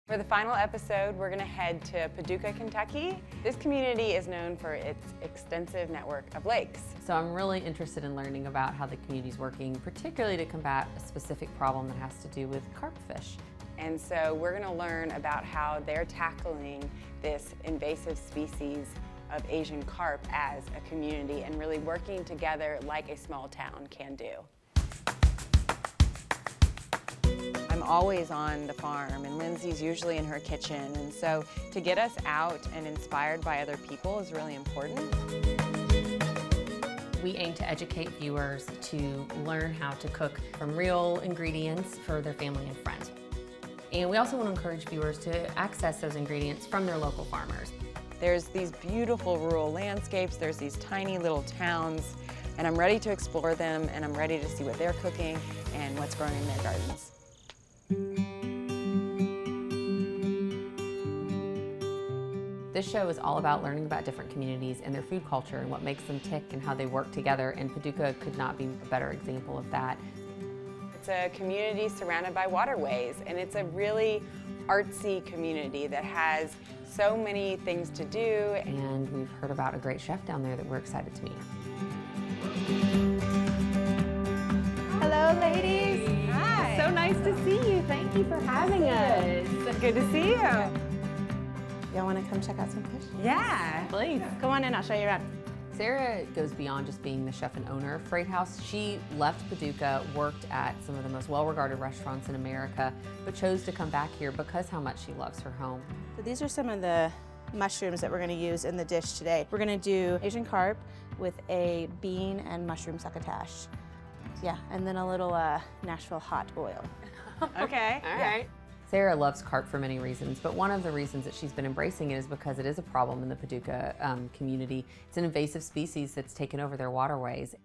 For the final episode, we're going to head to Paducah, Kentucky. This community is known for its extensive network of lakes. So I'm really interested in learning about how the community is working, particularly to combat a specific problem that has to do with carp fish. And so we're going to learn about how they're tackling this invasive species of Asian carp as a community and really working together like a small town can do. I'm always on the farm, and Lindsay's usually in her kitchen, and so to get us out and inspired by other people is really important. We aim to educate viewers to learn how to cook from real ingredients for their family and friends. And we also want to encourage viewers to access those ingredients from their local farmers. There's these beautiful rural landscapes, there's these tiny little towns, and I'm ready to explore them, and I'm ready to see what they're cooking and what's growing in their gardens. This show is all about learning about different communities and their food culture and what makes them tick and how they work together, and Paducah could not be a better example of that. It's a community surrounded by waterways, and it's a really artsy community that has so many things to do. And we've heard about a great chef down there that we're excited to meet. Hello, ladies. Hi. So nice to see you. Thank you for having us. Good to see you. Y'all want to come check out some fish? Yeah. Please. Come on in, I'll show you around. Sarah goes beyond just being the chef and owner of Freight House. She left Paducah, worked at some of the most well-regarded restaurants in America, but chose to come back here because how much she loves her home. So these are some of the mushrooms that we're going to use in the dish today. We're going to do Asian carp with a bean and mushroom succotash. Yeah, and then a little Nashville hot oil. Okay. All right. Sarah loves carp for many reasons, but one of the reasons that she's been embracing it is because it is a problem in the Paducah community. It's an invasive species that's taken over their waterways.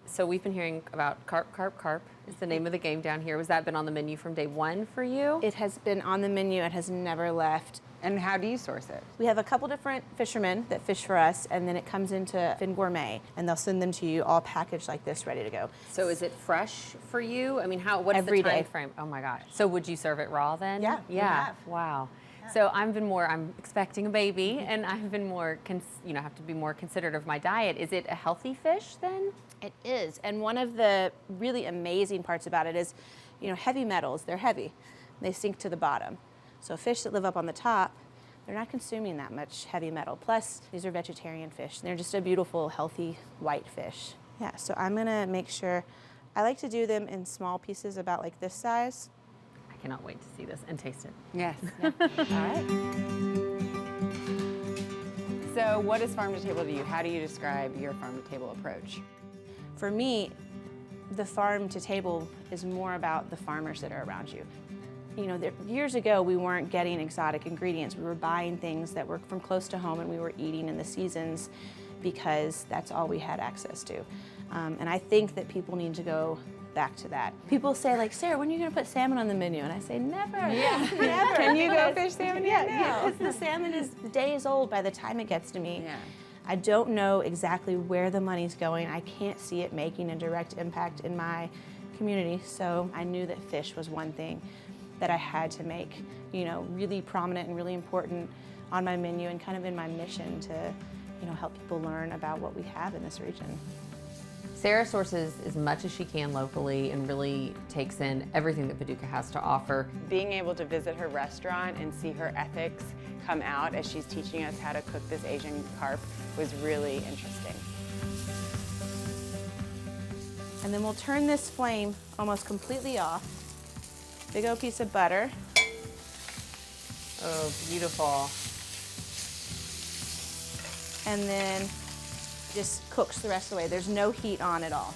So we've been hearing about carp, carp, carp is the name of the game down here. Was that been on the menu from day one for you? It has been on the menu, it has never left. And how do you source it? We have a couple different fishermen that fish for us, and then it comes into Fin Gourmet, and they'll send them to you all packaged like this, ready to go. So is it fresh for you? I mean, what's Every the time day. frame? Oh my gosh. So would you serve it raw then? Yeah, we Yeah. have. Wow. So I'm expecting a baby, and I've been more, have to be more considerate of my diet. Is it a healthy fish then? It is, and one of the really amazing parts about it is, heavy metals, they're heavy. They sink to the bottom. So fish that live up on the top, they're not consuming that much heavy metal. Plus, these are vegetarian fish. They're just a beautiful, healthy, white fish. Yeah, so I'm gonna make sure, I like to do them in small pieces about like this size. I cannot wait to see this and taste it. Yes. All right. So what is farm to table to you? How do you describe your farm to table approach? For me, the farm to table is more about the farmers that are around you. Years ago, we weren't getting exotic ingredients. We were buying things that were from close to home, and we were eating in the seasons because that's all we had access to. And I think that people need to go back to that. People say, like, Sarah, when are you going to put salmon on the menu? And I say, never. Yeah. Never. Can you go fish salmon here now? Yeah, because the salmon is days old by the time it gets to me. Yeah. I don't know exactly where the money's going. I can't see it making a direct impact in my community. So I knew that fish was one thing that I had to make, really prominent and really important on my menu and kind of in my mission to, help people learn about what we have in this region. Sarah sources as much as she can locally and really takes in everything that Paducah has to offer. Being able to visit her restaurant and see her ethics come out as she's teaching us how to cook this Asian carp was really interesting. And then we'll turn this flame almost completely off. Big old piece of butter. Oh, beautiful. And then just cooks the rest of the way. There's no heat on at all.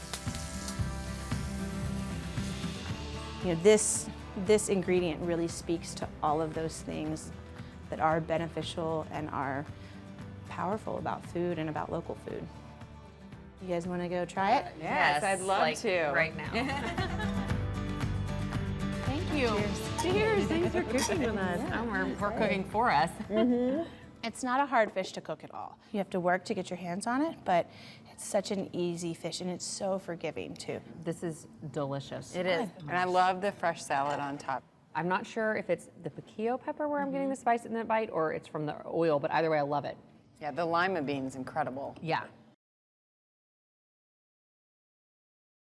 This ingredient really speaks to all of those things that are beneficial and are powerful about food and about local food. You guys want to go try it? Yes, I'd love to. Right now. Thank you. Cheers. Thanks for cooking with us. We're cooking for us. It's not a hard fish to cook at all. You have to work to get your hands on it, but it's such an easy fish, and it's so forgiving too. This is delicious. It is. And I love the fresh salad on top. I'm not sure if it's the piquillo pepper where I'm getting the spice in that bite or it's from the oil, but either way, I love it. Yeah, the lima bean's incredible. Yeah.